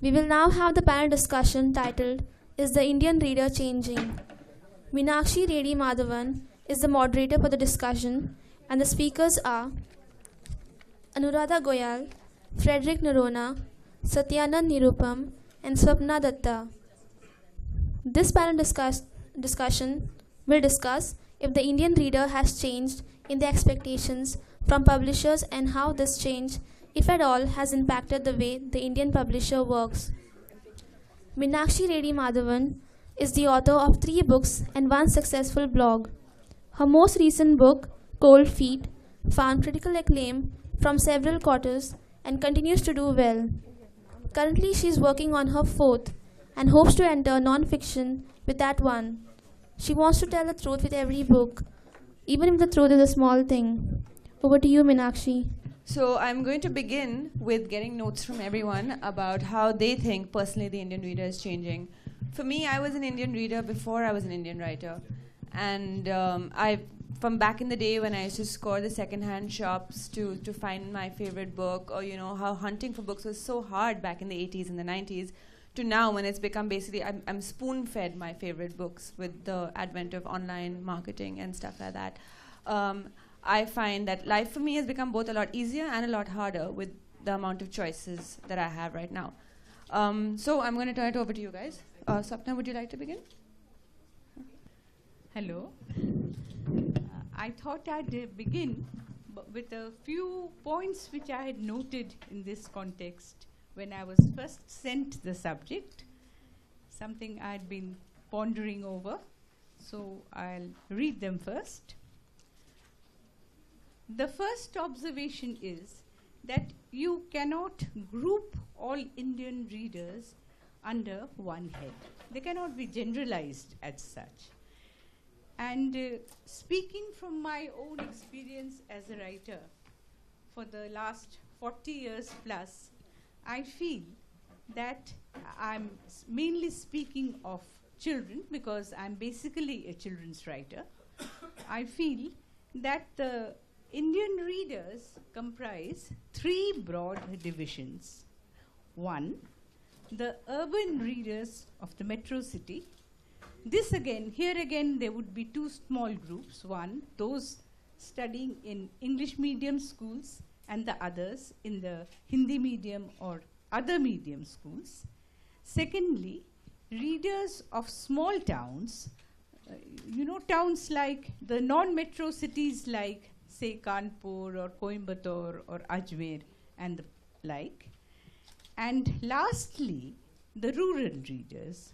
We will now have the panel discussion titled Is the Indian Reader Changing? Meenakshi Reddy Madhavan is the moderator for the discussion, and the speakers are Anuradha Goyal, Frederick Narona, Satyanand Nirupam, and Swapna Datta. This panel discussion will discuss if the Indian reader has changed in the expectations from publishers and how this change, if at all, has impacted the way the Indian publisher works. Meenakshi Reddy Madhavan is the author of 3 books and 1 successful blog. Her most recent book, Cold Feet, found critical acclaim from several quarters and continues to do well. Currently, she is working on her 4th and hopes to enter non-fiction with that one. She wants to tell the truth with every book, even if the truth is a small thing. Over to you, Meenakshi. So I'm going to begin with getting notes from everyone about how they think personally the Indian reader is changing. For me, I was an Indian reader before I was an Indian writer. And from back in the day when I used to score the second-hand shops to find my favorite book, or how hunting for books was so hard back in the 80s and the 90s, to now when it's become basically, I'm spoon-fed my favorite books with the advent of online marketing and stuff like that. I find that life for me has become both a lot easier and a lot harder with the amount of choices that I have right now. So I'm going to turn it over to you guys. Sapna, would you like to begin? Hello. I thought I'd begin with a few points which I had noted in this context when I was first sent the subject, something I'd been pondering over. So I'll read them first. The first observation is that you cannot group all Indian readers under one head. They cannot be generalized as such. And speaking from my own experience as a writer for the last 40 years plus, I feel that I'm mainly speaking of children because I'm basically a children's writer. I feel that the Indian readers comprise 3 broad divisions. 1, the urban readers of the metro city. Here again, there would be 2 small groups. 1, those studying in English medium schools, and the others in the Hindi medium or other medium schools. Secondly, readers of small towns, towns like the non-metro cities like, say, Kanpur or Coimbatore or Ajmer and the like. And lastly, the rural readers.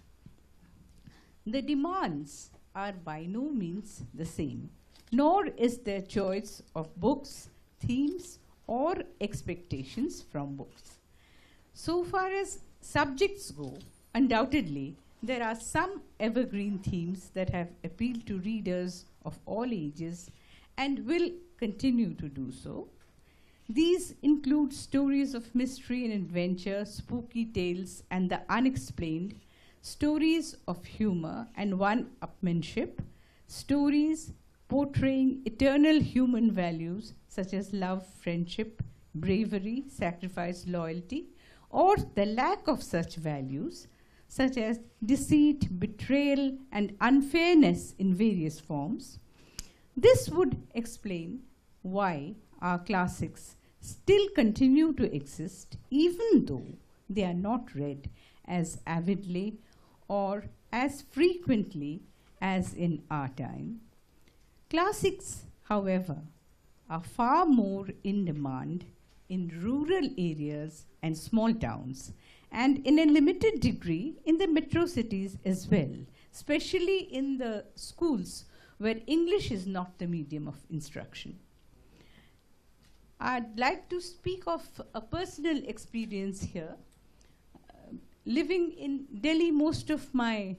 The demands are by no means the same, nor is their choice of books, themes, or expectations from books. So far as subjects go, undoubtedly, there are some evergreen themes that have appealed to readers of all ages and will continue to do so. These include stories of mystery and adventure, spooky tales, and the unexplained, stories of humor and one-upmanship, stories portraying eternal human values such as love, friendship, bravery, sacrifice, loyalty, or the lack of such values such as deceit, betrayal, and unfairness in various forms. This would explain why our classics still continue to exist even though they are not read as avidly or as frequently as in our time. Classics, however, are far more in demand in rural areas and small towns, and in a limited degree in the metro cities as well, especially in the schools where English is not the medium of instruction. I'd like to speak of a personal experience here. Living in Delhi most of my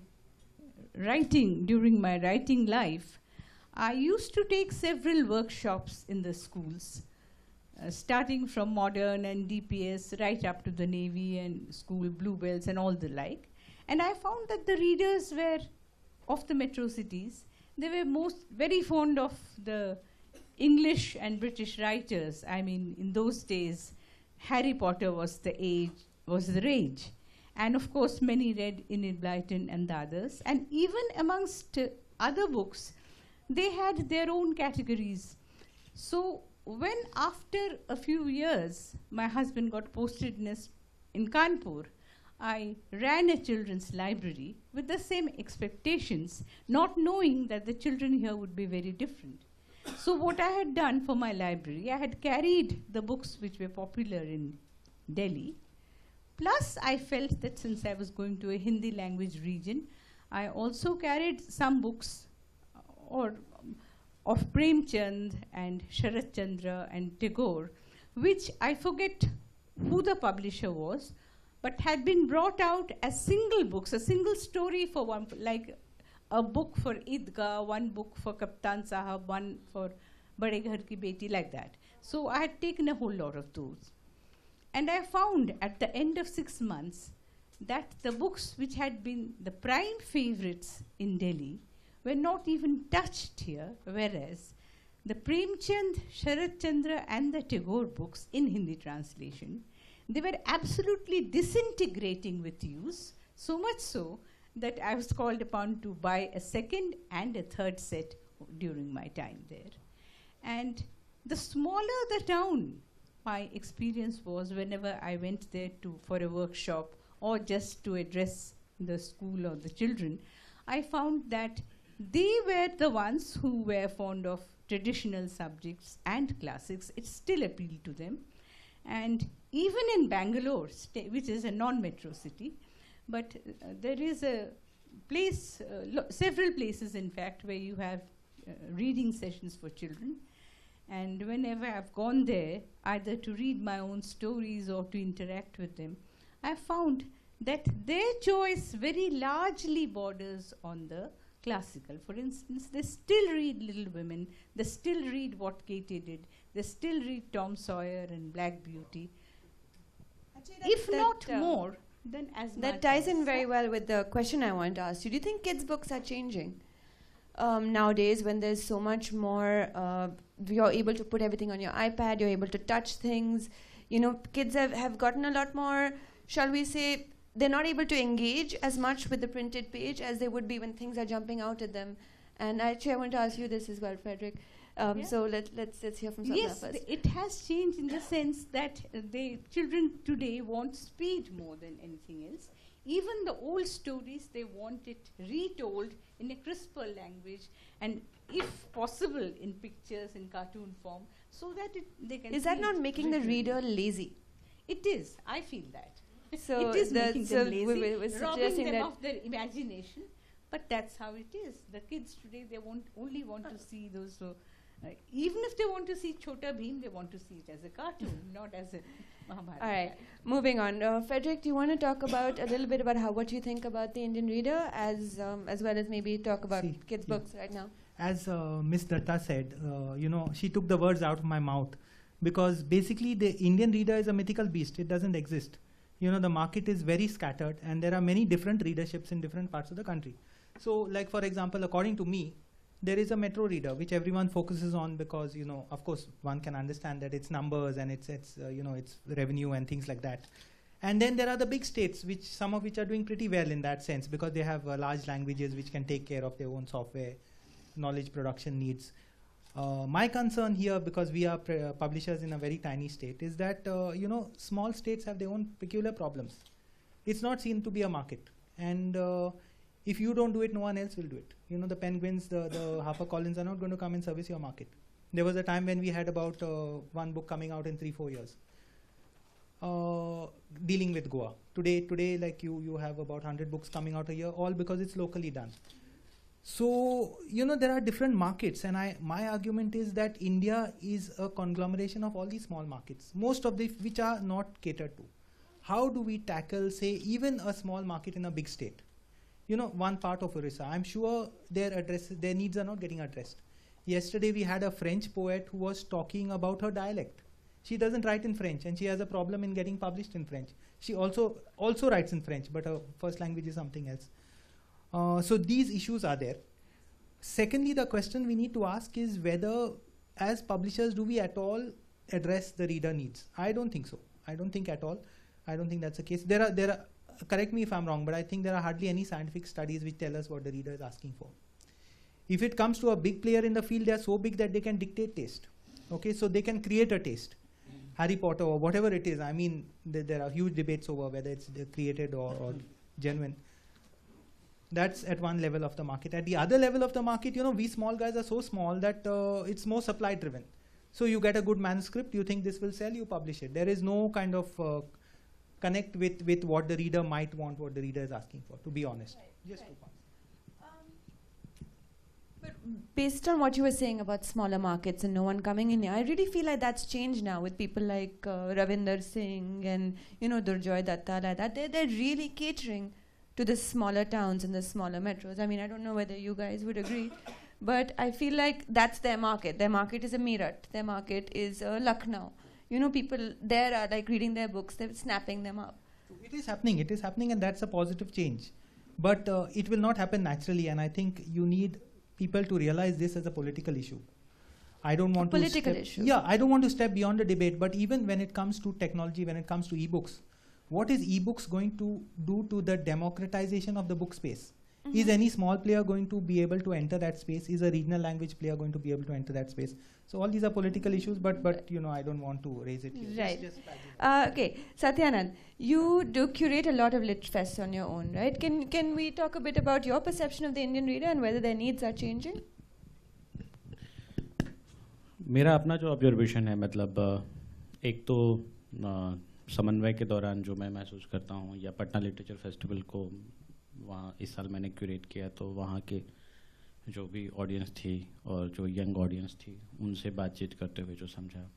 during my writing life, I used to take several workshops in the schools, starting from modern and DPS right up to the Navy and school bluebells and all the like. And I found that the readers were of the metro cities. They were very fond of the English and British writers. I mean, in those days, Harry Potter was the rage. And of course, many read Enid Blyton and the others. And even amongst other books, they had their own categories. So when after a few years, my husband got posted in Kanpur, I ran a children's library with the same expectations, not knowing that the children here would be very different. So what I had done for my library, I had carried the books which were popular in Delhi. Plus, I felt that since I was going to a Hindi language region, I also carried some books of Premchand and Sharat Chandra and Tagore, which I forget who the publisher was, but had been brought out as single books, a single story for one, like a book for Idgah, one book for Kaptan Sahab, one for Bade Ghar Ki Beti, like that. So I had taken a whole lot of those. And I found at the end of 6 months that the books which had been the prime favorites in Delhi were not even touched here, whereas the Premchand, Sharat Chandra and the Tagore books in Hindi translation, they were absolutely disintegrating with use, so much so that I was called upon to buy a second and a third set during my time there. And the smaller the town, my experience was whenever I went there for a workshop or just to address the school or the children, I found that they were the ones who were fond of traditional subjects and classics. It still appealed to them. And even in Bangalore, which is a non-metro city, but there is a place, several places in fact, where you have reading sessions for children. And whenever I've gone there, either to read my own stories or to interact with them, I found that their choice very largely borders on the classical. For instance, they still read Little Women, they still read What Katie Did, they still read Tom Sawyer and Black Beauty. If not more, then as much. That ties in very well with the question I want to ask you. Do you think kids' books are changing? Nowadays, when there's so much more, you're able to put everything on your iPad, you're able to touch things. You know, kids have gotten a lot more, shall we say, they're not able to engage as much with the printed page as they would be when things are jumping out at them. And actually, I want to ask you this as well, Frederick. So let's hear from Sapna yes, first. It has changed in the sense that the children today want speed more than anything else. Even the old stories, they want it retold in a crisper language and, if possible, in pictures, in cartoon form, so that they can. Is that not making the reader lazy? It is. I feel that. So it is making them lazy, we're robbing them that of their imagination. But that's how it is. The kids today, they only want to see those. Even if they want to see Chota Bheem, they want to see it as a cartoon, not as a Mahabharata. All right, moving on. Frederick, do you want to talk about a little bit about what you think about the Indian reader, as well as maybe talk about kids' books right now? As Miss Datta said, she took the words out of my mouth, because basically the Indian reader is a mythical beast. It doesn't exist. The market is very scattered, and there are many different readerships in different parts of the country. So, like for example, according to me, there is a metro reader which everyone focuses on because, of course, one can understand that it's numbers and it's revenue and things like that. And then there are the big states, some of which are doing pretty well in that sense, because they have large languages which can take care of their own software, knowledge production needs. My concern here, because we are publishers in a very tiny state, is that small states have their own peculiar problems. It's not seen to be a market, and if you don't do it, no one else will do it. The Penguins, the HarperCollins are not going to come and service your market. There was a time when we had about one book coming out in 3-4 years, dealing with Goa. Today, like you have about 100 books coming out a year, all because it's locally done. So, there are different markets, and my argument is that India is a conglomeration of all these small markets, most of which are not catered to. How do we tackle, say, even a small market in a big state? One part of Orissa, I'm sure their needs are not getting addressed. Yesterday, we had a French poet who was talking about her dialect. She doesn't write in French, and she has a problem in getting published in French. She also writes in French, but her first language is something else. So these issues are there. Secondly, the question we need to ask is whether, as publishers, do we at all address the reader needs? I don't think so. I don't think at all. I don't think that's the case. There are correct me if I'm wrong, but I think there are hardly any scientific studies which tell us what the reader is asking for. If it comes to a big player in the field, they are so big that they can dictate taste. Okay, so they can create a taste. Harry Potter or whatever it is, I mean, there are huge debates over whether it's created or genuine. That's at one level of the market. At the other level of the market, you know, we small guys are so small that it's more supply driven. So you get a good manuscript, you think this will sell, you publish it. There is no kind of connect with what the reader might want, what the reader is asking for, to be honest. Just 2 points. But based on what you were saying about smaller markets and no one coming in here, I really feel like that's changed now with people like Ravinder Singh and, you know, Durjoy Datta, like that. They're really catering to the smaller towns and the smaller metros. I mean, I don't know whether you guys would agree, but I feel like that's their market. Their market is a Meerut. Their market is Lucknow. You know, people there are like reading their books, they're snapping them up. It is happening, and that's a positive change. But it will not happen naturally, and I think you need people to realize this as a political issue. I don't want political issue. Yeah, I don't want to step beyond the debate, but even when it comes to technology, when it comes to ebooks, what is ebooks going to do to the democratization of the book space? Mm-hmm. Is any small player going to be able to enter that space? Is a regional language player going to be able to enter that space? So all these are political issues, but you know, I don't want to raise it here. Right. Okay, Satyanand, you do curate a lot of lit fests on your own, right? Can we talk a bit about your perception of the Indian reader and whether their needs are changing? मेरा अपना जो observation है, मतलब एक तो समन्वय के दौरान जो मैं महसूस करता हूँ, या पटना लिटरेचर फेस्टिवल को वहाँ इस साल मैंने क्यूरेट किया, तो वहाँ के जो भी ऑडियंस थी और जो यंग ऑडियंस थी, उनसे बातचीत करते हुए जो समझा,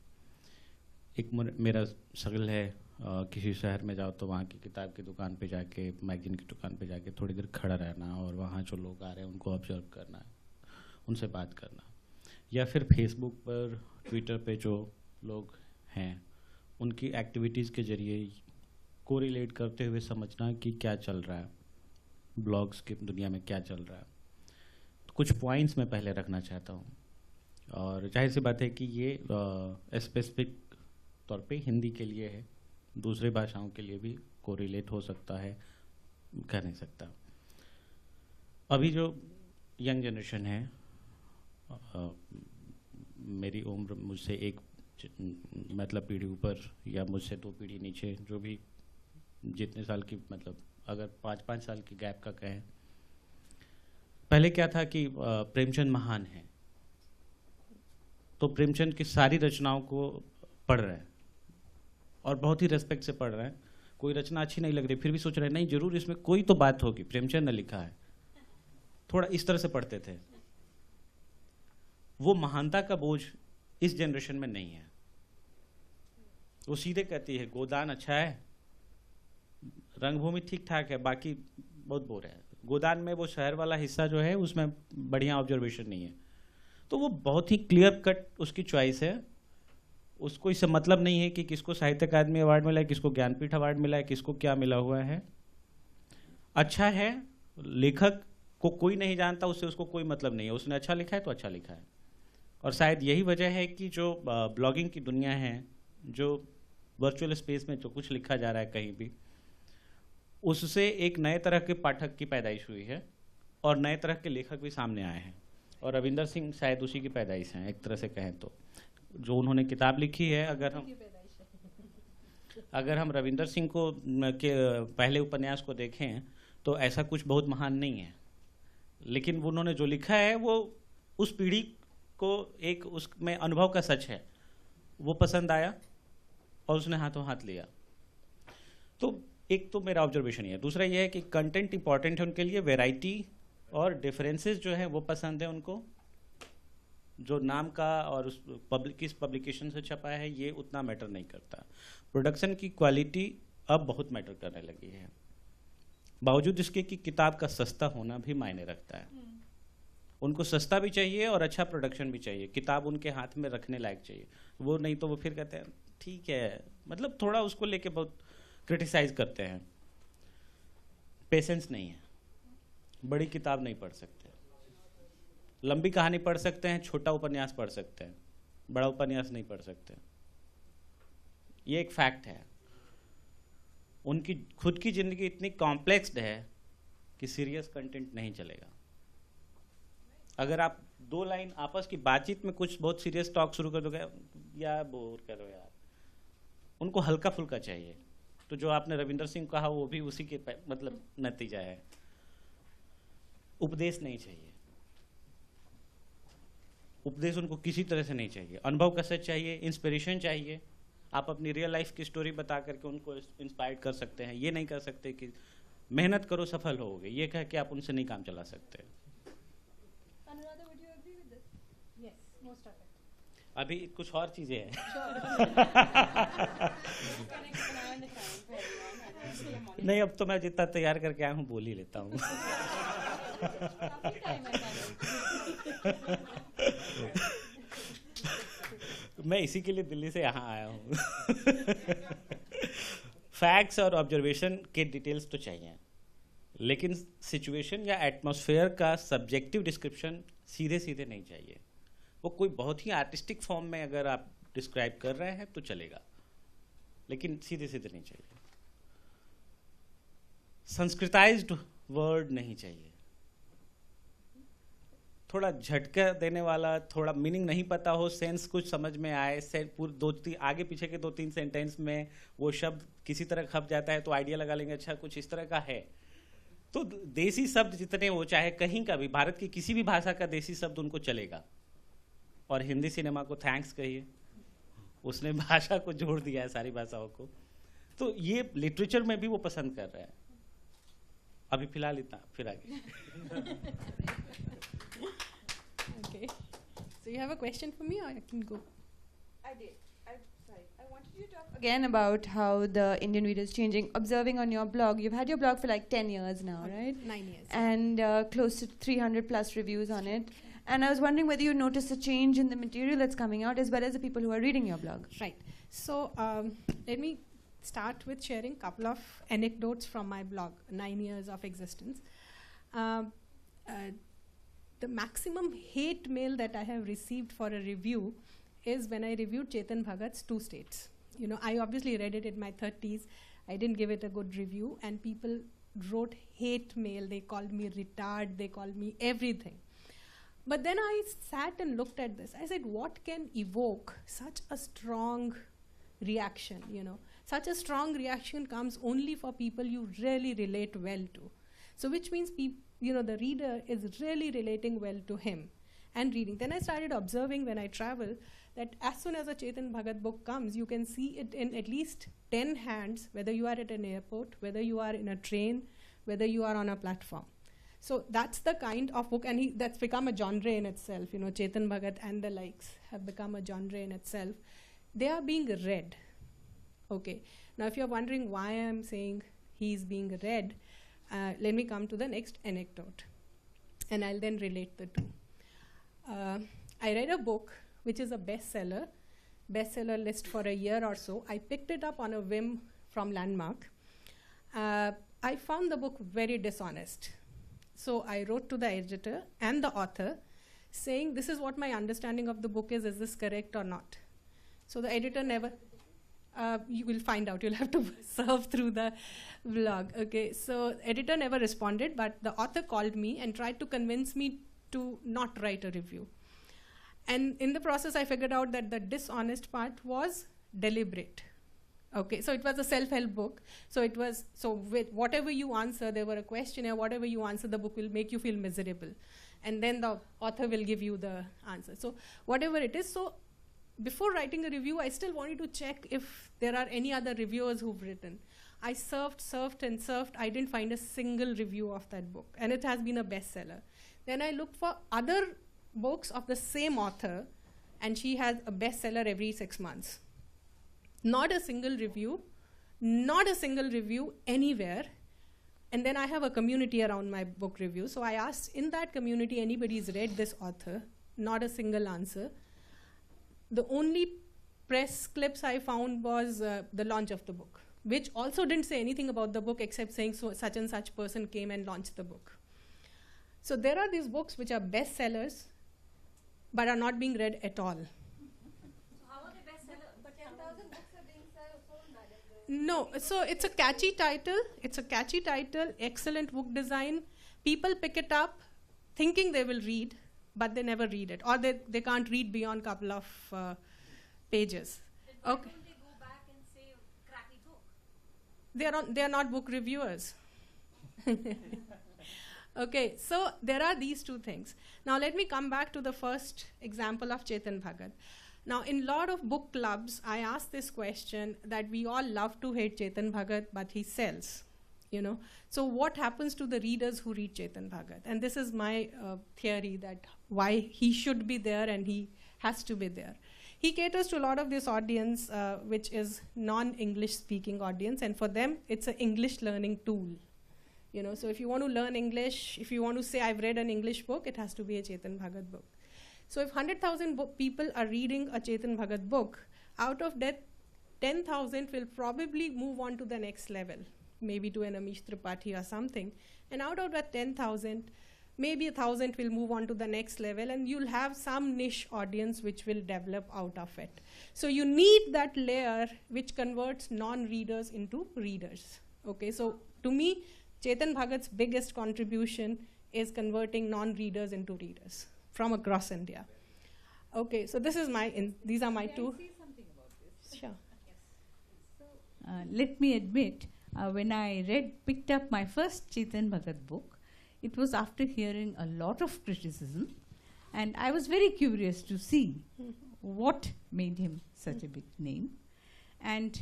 एक मेरा शगल है किसी शहर में जाओ तो वहाँ की किताब की दुकान पे जाके, मैगजीन की दुकान पे जाके थोड़ी देर खड़ा रहना और वहाँ जो लोग आ रहे हैं उनको ऑब्जर्व करना, उनसे बात करना, या फिर फेसबुक पर, ट्विटर पे जो लोग हैं उनकी एक्टिविटीज़ के जरिए कोरिलेट करते हुए समझना कि क्या चल रहा है, ब्लॉग्स की दुनिया में क्या चल रहा है। तो कुछ पॉइंट्स मैं पहले रखना चाहता हूँ, और जाहिर सी बात है कि ये स्पेसिफिक तौर पे हिंदी के लिए है, दूसरे भाषाओं के लिए भी कोरिलेट हो सकता है, कह नहीं सकता। अभी जो यंग जनरेशन है, मेरी उम्र मुझसे एक मतलब पीढ़ी ऊपर या मुझसे 2 पीढ़ी नीचे, जो भी जितने साल की, मतलब अगर 5-5 साल की गैप का कहें, पहले क्या था कि प्रेमचंद महान है तो प्रेमचंद की सारी रचनाओं को पढ़ रहे हैं और बहुत ही रेस्पेक्ट से पढ़ रहे हैं। कोई रचना अच्छी नहीं लग रही फिर भी सोच रहे हैं नहीं जरूर इसमें कोई तो बात होगी, प्रेमचंद ने लिखा है, थोड़ा इस तरह से पढ़ते थे। वो महानता का बोझ इस जनरेशन में नहीं है। वो सीधे कहती है गोदान अच्छा है, रंगभूमि ठीक ठाक है, बाकी बहुत बोर है। गोदान में वो शहर वाला हिस्सा जो है उसमें बढ़िया ऑब्जर्वेशन नहीं है। तो वो बहुत ही क्लियर कट उसकी चॉइस है, उसको इससे मतलब नहीं है कि किसको साहित्य अकादमी अवार्ड मिला है, किसको ज्ञानपीठ अवार्ड मिला है, किसको क्या मिला हुआ है। अच्छा है, लेखक को कोई नहीं जानता, उससे उसको कोई मतलब नहीं है, उसने अच्छा लिखा है तो अच्छा लिखा है। और शायद यही वजह है कि जो ब्लॉगिंग की दुनिया है, जो वर्चुअल स्पेस में जो कुछ लिखा जा रहा है कहीं भी, उससे एक नए तरह के पाठक की पैदाइश हुई है और नए तरह के लेखक भी सामने आए हैं। और रविंदर सिंह शायद उसी की पैदाइश हैं, एक तरह से कहें तो। जो उन्होंने किताब लिखी है, अगर हम रविंदर सिंह को के पहले उपन्यास को देखें तो ऐसा कुछ बहुत महान नहीं है, लेकिन उन्होंने जो लिखा है वो उस पीढ़ी को एक उसमें अनुभव का सच है, वो पसंद आया और उसने हाथों हाथ लिया। तो एक तो मेरा ऑब्जर्वेशन ये है। दूसरा ये है कि कंटेंट इंपॉर्टेंट है उनके लिए, वैरायटी और डिफरेंसेस जो है वो पसंद है उनको। जो नाम का और उस किस पब्लिकेशन से छपा है ये उतना मैटर नहीं करता। प्रोडक्शन की क्वालिटी अब बहुत मैटर करने लगी है, बावजूद इसके कि किताब का सस्ता होना भी मायने रखता है। उनको सस्ता भी चाहिए और अच्छा प्रोडक्शन भी चाहिए, किताब उनके हाथ में रखने लायक चाहिए। वो नहीं तो वो फिर कहते हैं ठीक है, मतलब थोड़ा उसको लेके बहुत क्रिटिसाइज करते हैं। पेशेंस नहीं है, बड़ी किताब नहीं पढ़ सकते, लंबी कहानी पढ़ सकते हैं, छोटा उपन्यास पढ़ सकते हैं, बड़ा उपन्यास नहीं पढ़ सकते। ये एक फैक्ट है। उनकी खुद की ज़िंदगी इतनी कॉम्प्लेक्स्ड है कि सीरियस कंटेंट नहीं चलेगा। अगर आप 2 लाइन आपस की बातचीत में कुछ बहुत सीरियस टॉक शुरू कर दोगे, या बोर करो यार, उनको हल्का फुल्का चाहिए। तो जो आपने रविंदर सिंह कहा वो भी उसी के मतलब नतीजा है। उपदेश नहीं चाहिए, उपदेश उनको किसी तरह से नहीं चाहिए। अनुभव कैसे चाहिए, इंस्पिरेशन चाहिए। आप अपनी रियल लाइफ की स्टोरी बता करके उनको इंस्पायर कर सकते हैं। ये नहीं कर सकते कि मेहनत करो सफल होगे, ये कह के आप उनसे नहीं काम चला सकते। Anuradha, would you agree with this? Yes, most of it. अभी कुछ और चीजें हैं। नहीं, अब तो मैं जितना तैयार करके आया हूँ बोल ही लेता हूँ। मैं इसी के लिए दिल्ली से यहाँ आया हूँ। फैक्ट्स और ऑब्जर्वेशन के डिटेल्स तो चाहिए, लेकिन सिचुएशन या एटमॉस्फेयर का सब्जेक्टिव डिस्क्रिप्शन सीधे सीधे नहीं चाहिए। वो कोई बहुत ही आर्टिस्टिक फॉर्म में अगर आप डिस्क्राइब कर रहे हैं तो चलेगा, लेकिन सीधे सीधे नहीं चाहिए। संस्कृताइज्ड वर्ड नहीं चाहिए, थोड़ा झटका देने वाला, थोड़ा मीनिंग नहीं पता हो, सेंस कुछ समझ में आए, पूरे आगे पीछे के 2-3 सेंटेंस में वो शब्द किसी तरह खप जाता है तो आइडिया लगा लेंगे अच्छा कुछ इस तरह का है। तो देसी शब्द जितने वो, चाहे कहीं का भी, भारत की किसी भी भाषा का देसी शब्द उनको चलेगा। और हिंदी सिनेमा को थैंक्स कहिए, उसने भाषा को जोड़ दिया है सारी भाषाओं को। तो ये लिटरेचर में भी वो पसंद कर रहे हैं। अभी फिलहाल इतना, फिर आगे। Okay. So you have a question for me, or I can go? I did. I wanted you to talk again about how the Indian reader is changing. Observing on your blog, you've had your blog for like 10 years now, right? 9 years. And close to 300 plus reviews on it. And I was wondering whether you noticed a change in the material that's coming out as well as the people who are reading your blog. Right. So let me start with sharing a couple of anecdotes from my blog, 9 years of existence. The maximum hate mail that I have received for a review is when I reviewed Chetan Bhagat's 2 States. You know, I obviously read it in my 30s. I didn't give it a good review, and people wrote hate mail. They called me retard. They called me everything. But then I sat and looked at this. I said, what can evoke such a strong reaction, you know? Such a strong reaction comes only for people you really relate well to. So which means, you know, the reader is really relating well to him and reading. Then I started observing when I travel that as soon as a Chetan Bhagat book comes, you can see it in at least 10 hands, whether you are at an airport, whether you are in a train, whether you are on a platform. So that's the kind of book, and that's become a genre in itself. You know, Chetan Bhagat and the likes have become a genre in itself. They are being read. Okay. Now, if you're wondering why I'm saying he's being read, let me come to the next anecdote, and I'll then relate the two. I read a book which is a bestseller list for a year or so. I picked it up on a whim from Landmark. I found the book very dishonest. So I wrote to the editor and the author saying, this is what my understanding of the book is this correct or not? So the editor never, you will find out, you'll have to surf through the blog. Okay, so editor never responded, but the author called me and tried to convince me to not write a review. And in the process, I figured out that the dishonest part was deliberate. Okay, so it was a self-help book. So it was, so with whatever you answer, there were a questionnaire, whatever you answer, the book will make you feel miserable. And then the author will give you the answer. So whatever it is, so before writing a review, I still wanted to check if there are any other reviewers who've written. I surfed and surfed. I didn't find a single review of that book. And it has been a bestseller. Then I looked for other books of the same author, and she has a bestseller every 6 months. Not a single review anywhere. And then I have a community around my book review. So I asked in that community, anybody's read this author? Not a single answer. The only press clips I found was the launch of the book, which also didn't say anything about the book except saying so such and such person came and launched the book. So there are these books which are bestsellers, but are not being read at all. So how are they bestseller? But 10,000 books are being sold by them. No, so it's a catchy title. It's a catchy title, excellent book design. People pick it up thinking they will read, but they never read it, or they can't read beyond a couple of pages. Okay. They go back and say, crappy book. They are not book reviewers. Okay, so there are these two things. Now let me come back to the first example of Chetan Bhagat. Now in lot of book clubs, I ask this question that we all love to hate Chetan Bhagat, but he sells. So what happens to the readers who read Chetan Bhagat? And this is my theory that why he should be there and he has to be there. He caters to a lot of this audience, which is non-English speaking audience, and for them, it's an English learning tool. So if you want to learn English, if you want to say, I've read an English book, it has to be a Chetan Bhagat book. So if 100,000 people are reading a Chetan Bhagat book, out of that, 10,000 will probably move on to the next level, maybe to an Amish Tripathi or something. And out of that 10,000, maybe 1,000 will move on to the next level, and you'll have some niche audience which will develop out of it. So you need that layer which converts non-readers into readers. Okay, so to me, Chetan Bhagat's biggest contribution is converting non-readers into readers from across India. Okay, so this is these are my two. Can I say something about this? Sure. Let me admit, when I picked up my first Chetan Bhagat book, it was after hearing a lot of criticism, and I was very curious to see what made him such a big name. And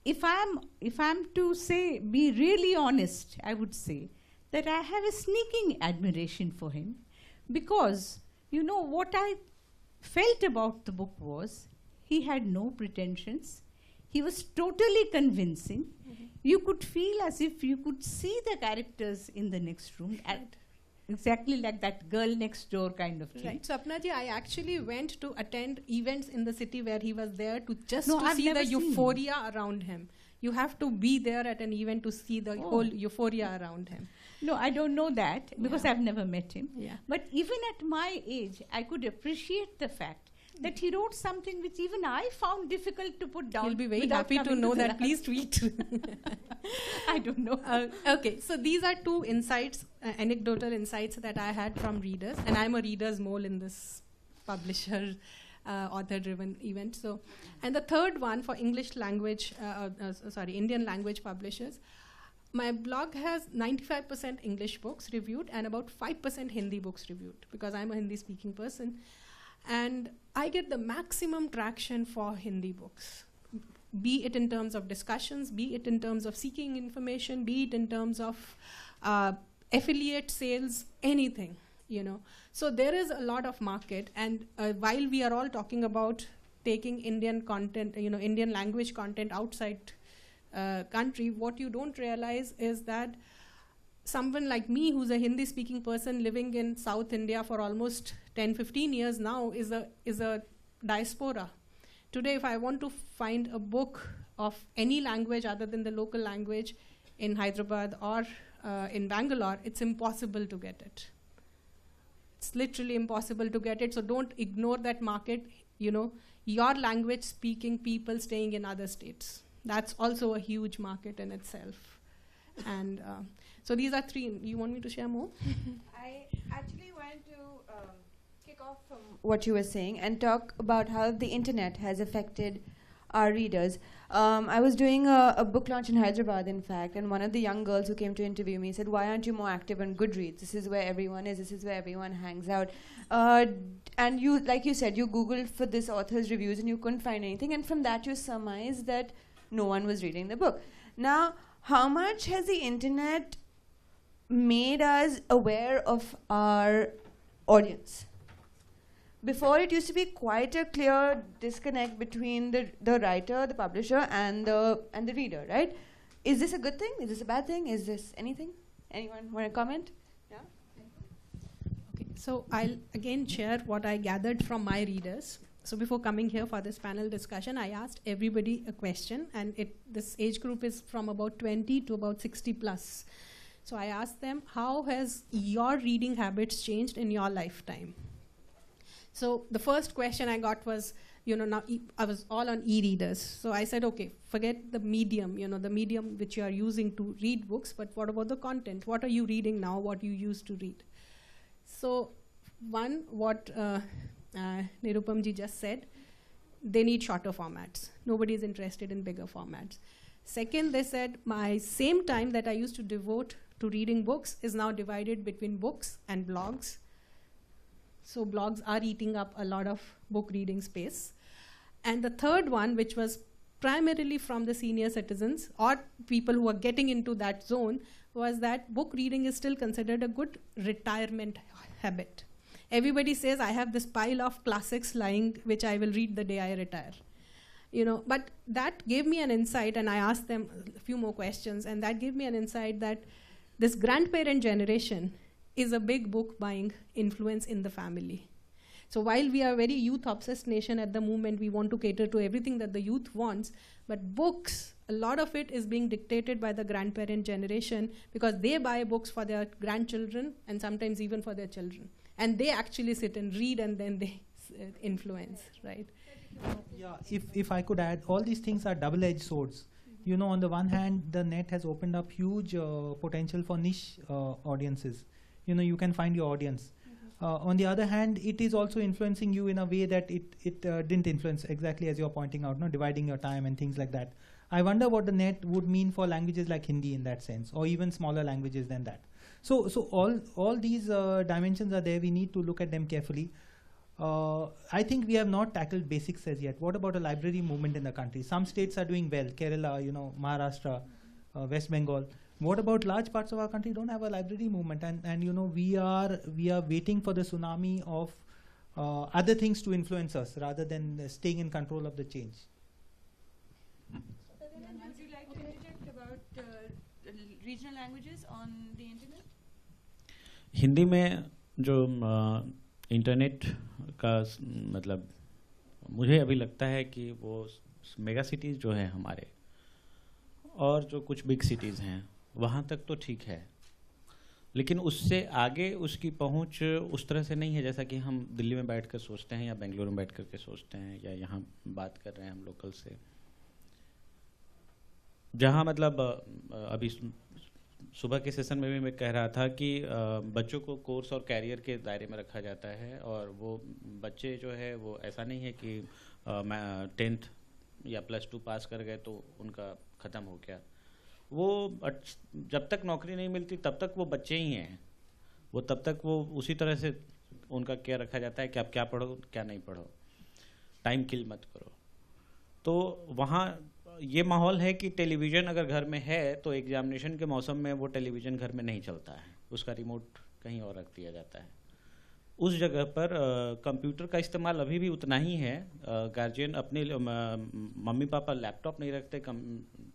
if I'm to say, be really honest, I would say that I have a sneaking admiration for him, because what I felt about the book was he had no pretensions. He was totally convincing. Mm-hmm. You could feel as if you could see the characters in the next room, exactly like that girl next door kind of thing. Right. So, Apna ji, I actually went to attend events in the city where he was there to I've see never the seen euphoria around him. You have to be there at an event to see the whole euphoria around him. No, I don't know that because I've never met him. Yeah. But even at my age, I could appreciate the fact that he wrote something which even I found difficult to put down. He'll be very without happy to coming know the that. Please tweet. I don't know. Okay, so these are two insights, anecdotal insights that I had from readers, and I'm a reader's mole in this publisher author-driven event. So, and the third one for English language, Indian language publishers. My blog has 95% English books reviewed and about 5% Hindi books reviewed, because I'm a Hindi-speaking person. And I get the maximum traction for Hindi books, be it in terms of discussions, be it in terms of seeking information, be it in terms of affiliate sales, anything, So there is a lot of market, and while we are all talking about taking Indian content, Indian language content outside country, what you don't realize is that someone like me, who's a Hindi-speaking person living in South India for almost 10-15 years now, is a diaspora. Today, if I want to find a book of any language other than the local language in Hyderabad or in Bangalore, it's impossible to get it. It's literally impossible to get it. So don't ignore that market. Your language-speaking people staying in other states. That's also a huge market in itself. And so these are three. You want me to share more? I actually wanted to kick off from what you were saying and talk about how the internet has affected our readers. I was doing a book launch in Hyderabad, in fact, and one of the young girls who came to interview me said, "Why aren't you more active on Goodreads? This is where everyone is. This is where everyone hangs out." And you, like you said, you Googled for this author's reviews and you couldn't find anything, and from that you surmised that no one was reading the book. Now, how much has the internet made us aware of our audience? Before, it used to be quite a clear disconnect between the writer, the publisher, and the reader, right? Is this a good thing? Is this a bad thing? Is this anything? Anyone want to comment? Yeah? Okay, so I'll again share what I gathered from my readers. So before coming here for this panel discussion, I asked everybody a question, and this age group is from about 20 to about 60 plus. So I asked them, how has your reading habits changed in your lifetime? So the first question I got was, now I was all on e-readers. So I said, okay, forget the medium, the medium which you are using to read books, but what about the content? What are you reading now, what you used to read? So one, what Nirupam ji just said, they need shorter formats. Nobody is interested in bigger formats. Second, they said my same time that I used to devote to reading books is now divided between books and blogs. So blogs are eating up a lot of book reading space. And the third one, which was primarily from the senior citizens or people who are getting into that zone, was that book reading is still considered a good retirement habit. Everybody says, I have this pile of classics lying, which I will read the day I retire. But that gave me an insight, and I asked them a few more questions, and that gave me an insight that this grandparent generation is a big book buying influence in the family. So while we are a very youth obsessed nation at the moment, we want to cater to everything that the youth wants, but books, a lot of it is being dictated by the grandparent generation because they buy books for their grandchildren and sometimes even for their children. And they actually sit and read and then they influence, right? Yeah, if I could add, all these things are double-edged swords. On the one hand, the net has opened up huge potential for niche audiences. You can find your audience. On the other hand, it is also influencing you in a way that it didn't influence, exactly as you're pointing out, dividing your time and things like that. I wonder what the net would mean for languages like Hindi in that sense, or even smaller languages than that. So all these dimensions are there. We need to look at them carefully. I think we have not tackled basics as yet. What about a library movement in the country? Some states are doing well, Kerala, Maharashtra, West Bengal. What about large parts of our country don't have a library movement, and we are waiting for the tsunami of other things to influence us rather than staying in control of the change. Would you like to interject about regional languages on the internet? Hindi में जो internet का मतलब मुझे अभी लगता है कि वो मेगा सिटीज़ जो हैं हमारे और जो कुछ बिग सिटीज़ हैं वहाँ तक तो ठीक है, लेकिन उससे आगे उसकी पहुँच उस तरह से नहीं है जैसा कि हम दिल्ली में बैठकर सोचते हैं या बेंगलुरु में बैठ कर के सोचते हैं या यहाँ बात कर रहे हैं हम लोकल से, जहाँ मतलब अभी सुबह के सेशन में भी मैं कह रहा था कि बच्चों को कोर्स और कैरियर के दायरे में रखा जाता है और वो बच्चे जो है वो ऐसा नहीं है कि मैं 10th या +2 पास कर गए तो उनका ख़त्म हो गया। वो जब तक नौकरी नहीं मिलती तब तक वो बच्चे ही हैं, वो तब तक वो उसी तरह से उनका केयर रखा जाता है कि आप क्या पढ़ो क्या नहीं पढ़ो, टाइम किल मत करो। तो वहाँ ये माहौल है कि टेलीविज़न अगर घर में है तो एग्जामिनेशन के मौसम में वो टेलीविज़न घर में नहीं चलता है, उसका रिमोट कहीं और रख दिया जाता है। उस जगह पर कंप्यूटर का इस्तेमाल अभी भी उतना ही है। गार्जियन अपने मम्मी पापा लैपटॉप नहीं रखते,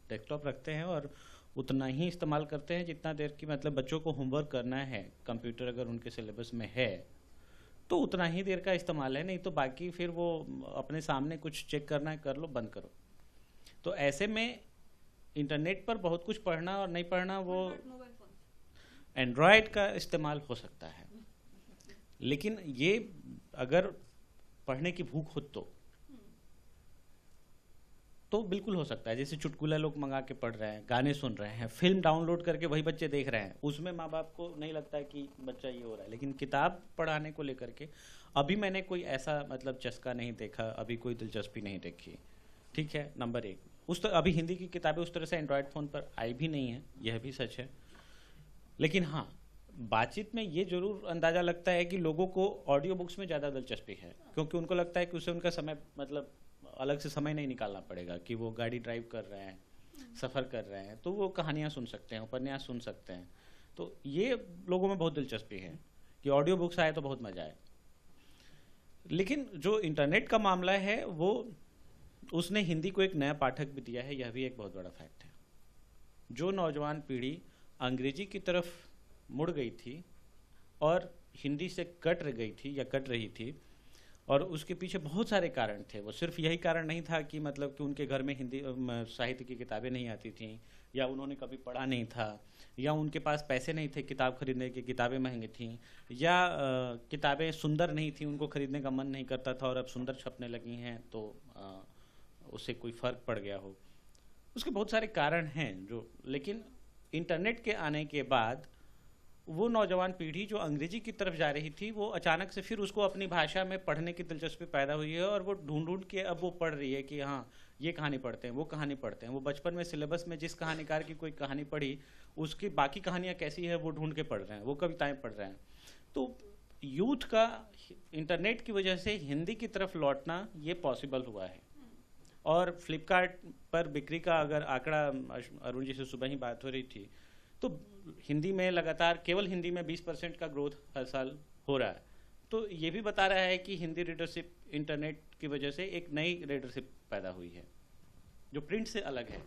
डेस्कटॉप रखते हैं और उतना ही इस्तेमाल करते हैं जितना देर की मतलब बच्चों को होमवर्क करना है। कंप्यूटर अगर उनके सिलेबस में है तो उतना ही देर का इस्तेमाल है, नहीं तो बाकी फिर वो अपने सामने कुछ चेक करना है कर लो, बंद करो। तो ऐसे में इंटरनेट पर बहुत कुछ पढ़ना और नहीं पढ़ना वो एंड्रॉयड का इस्तेमाल हो सकता है, लेकिन ये अगर पढ़ने की भूख हो तो बिल्कुल हो सकता है। जैसे चुटकुला लोग मंगा के पढ़ रहे हैं, गाने सुन रहे हैं, फिल्म डाउनलोड करके वही बच्चे देख रहे हैं, उसमें माँ बाप को नहीं लगता है कि बच्चा ये हो रहा है। लेकिन किताब पढ़ाने को लेकर के अभी मैंने कोई ऐसा मतलब चस्का नहीं देखा, अभी कोई दिलचस्पी नहीं देखी। ठीक है, नंबर 1 अभी हिंदी की किताबें उस तरह से एंड्रॉयड फ़ोन पर आई भी नहीं है, यह भी सच है। लेकिन हाँ, बातचीत में ये जरूर अंदाज़ा लगता है कि लोगों को ऑडियो बुक्स में ज़्यादा दिलचस्पी है, क्योंकि उनको लगता है कि उससे उनका समय मतलब अलग से समय नहीं निकालना पड़ेगा कि वो गाड़ी ड्राइव कर रहे हैं, सफ़र कर रहे हैं, तो वो कहानियाँ सुन सकते हैं, उपन्यास सुन सकते हैं। तो ये लोगों में बहुत दिलचस्पी है कि ऑडियो बुक्स आए तो बहुत मज़ा आए। लेकिन जो इंटरनेट का मामला है वो उसने हिंदी को एक नया पाठक भी दिया है, यह भी एक बहुत बड़ा फैक्ट है। जो नौजवान पीढ़ी अंग्रेजी की तरफ मुड़ गई थी और हिंदी से कट गई थी या कट रही थी, और उसके पीछे बहुत सारे कारण थे। वो सिर्फ यही कारण नहीं था कि मतलब कि उनके घर में हिंदी साहित्य की किताबें नहीं आती थीं, या उन्होंने कभी पढ़ा नहीं था, या उनके पास पैसे नहीं थे किताब खरीदने की, किताबें महंगी थीं, या किताबें सुंदर नहीं थीं, उनको खरीदने का मन नहीं करता था और अब सुंदर छपने लगी हैं तो उससे कोई फ़र्क पड़ गया हो। उसके बहुत सारे कारण हैं जो, लेकिन इंटरनेट के आने के बाद वो नौजवान पीढ़ी जो अंग्रेजी की तरफ जा रही थी, वो अचानक से फिर उसको अपनी भाषा में पढ़ने की दिलचस्पी पैदा हुई है, और वो ढूंढ ढूंढ के अब वो पढ़ रही है कि हाँ ये कहानी पढ़ते हैं, वो कहानी पढ़ते हैं। वो बचपन में सिलेबस में जिस कहानीकार की कोई कहानी पढ़ी, उसकी बाकी कहानियाँ कैसी है वो ढूंढ के पढ़ रहे हैं, वो कविताएं पढ़ रहे हैं। तो यूथ का इंटरनेट की वजह से हिंदी की तरफ लौटना ये पॉसिबल हुआ है। और फ्लिपकार्ट पर बिक्री का अगर आंकड़ा, अरुण जी से सुबह ही बात हो रही थी, तो हिंदी में लगातार केवल हिंदी में 20% का ग्रोथ हर साल हो रहा है। तो ये भी बता रहा है कि हिंदी रीडरशिप इंटरनेट की वजह से एक नई रीडरशिप पैदा हुई है जो प्रिंट से अलग है।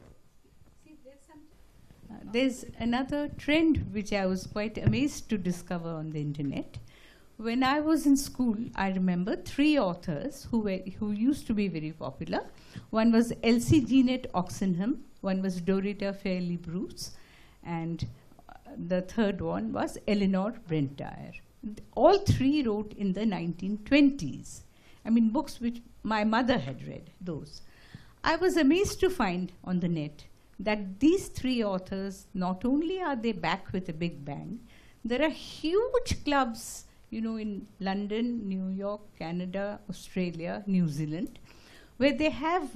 There's another trend which I was quite amazed to discover on the internet. When I was in school, I remember 3 authors who used to be very popular. One was Elsie Jeanette Oxenham, one was Dorita Fairley Bruce, and the third one was Eleanor Brentyre. All 3 wrote in the 1920s. I mean, books which my mother had read, those. I was amazed to find on the net that these 3 authors, not only are they back with a big bang, there are huge clubs, in London, New York, Canada, Australia, New Zealand, where they have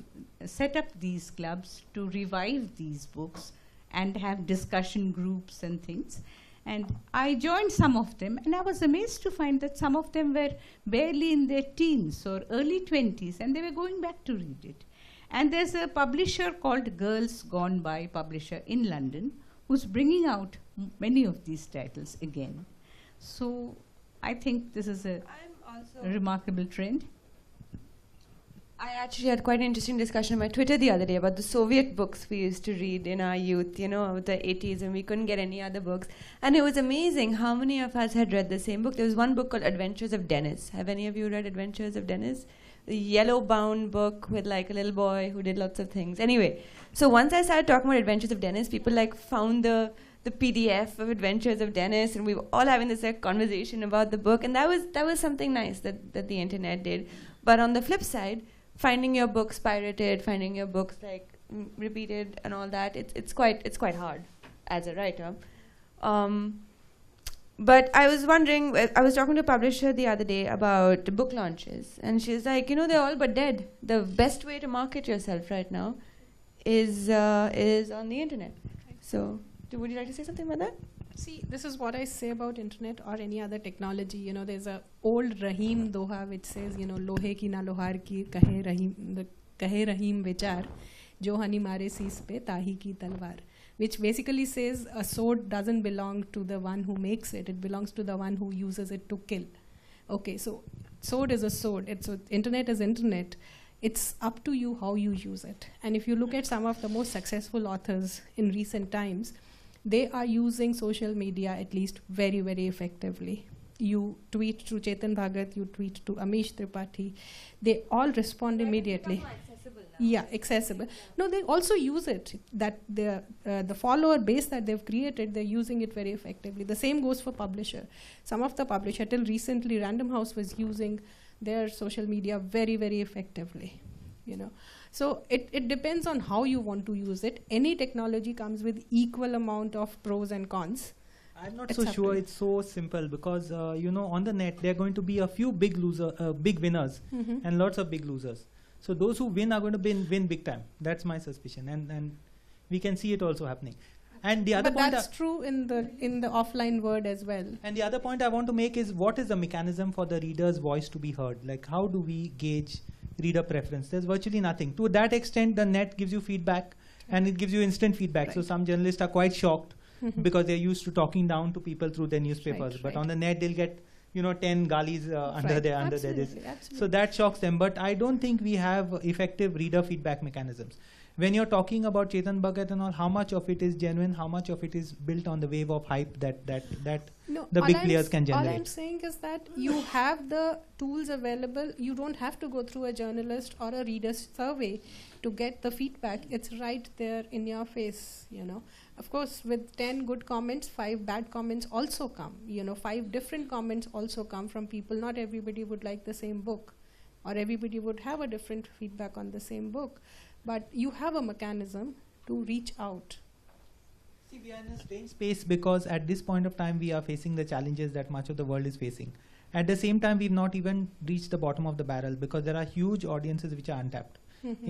set up these clubs to revive these books and have discussion groups and things. And I joined some of them, and I was amazed to find that some of them were barely in their teens or early 20s, and they were going back to read it. And there's a publisher called Girls Gone By Publisher in London who's bringing out many of these titles again. So I think this is a remarkable trend. I actually had quite an interesting discussion on my Twitter the other day about the Soviet books we used to read in our youth, the 80s, when we couldn't get any other books. And it was amazing how many of us had read the same book. There was one book called Adventures of Dennis. Have any of you read Adventures of Dennis? The yellow-bound book with like a little boy who did lots of things. Anyway, so once I started talking about Adventures of Dennis, people found the PDF of Adventures of Dennis, and we were all having this conversation about the book, and that was something nice that the internet did. But on the flip side, finding your books pirated, finding your books repeated, and all that, it's quite hard as a writer. But I was wondering, I was talking to a publisher the other day about book launches, and she's like, they're all but dead. The best way to market yourself right now is on the internet. So, would you like to say something about that? See, this is what I say about internet or any other technology. There's a old Rahim Doha which says, lohe ki na lohar ki kahe Rahim vichar, jo hani mare sees pe tahi ki talwar. Which basically says a sword doesn't belong to the one who makes it, it belongs to the one who uses it to kill. Okay, so sword is a sword, internet is internet. It's up to you how you use it. And if you look at some of the most successful authors in recent times, they are using social media at least very, very effectively. You tweet to Chetan Bhagat, you tweet to Amish Tripathi, they all respond immediately. Yeah, accessible. No, they also use it. That the follower base that they've created, they're using it very effectively. The same goes for publisher. Some of the publisher, till recently, Random House was using their social media very, very effectively. So it depends on how you want to use it. Any technology comes with equal amount of pros and cons. I'm not so sure it's so simple because on the net there are going to be a few big winners and lots of big losers. So those who win are going to win big time. That's my suspicion, and we can see it also happening. And the other but point that's true in the offline world as well. And the other point I want to make is, what is the mechanism for the reader's voice to be heard? Like, how do we gauge reader preference? There's virtually nothing. To that extent, the net gives you feedback, and it gives you instant feedback. Right. So some journalists are quite shocked because they're used to talking down to people through their newspapers. But on the net, they'll get 10 galis under their this. So that shocks them. But I don't think we have effective reader feedback mechanisms. When you're talking about Chetan Bhagat and all, how much of it is genuine, how much of it is built on the wave of hype that No, the all big I'm players s- can All I'm generate. saying is that you have the tools available. You don't have to go through a journalist or a reader's survey to get the feedback. It's right there in your face, you know. Of course, with 10 good comments, 5 bad comments also come. You know, 5 different comments also come from people. Not everybody would like the same book, or everybody would have a different feedback on the same book. But you have a mechanism to reach out. See, we are in a strange space because at this point of time we are facing the challenges that much of the world is facing. At the same time, we've not even reached the bottom of the barrel because there are huge audiences which are untapped.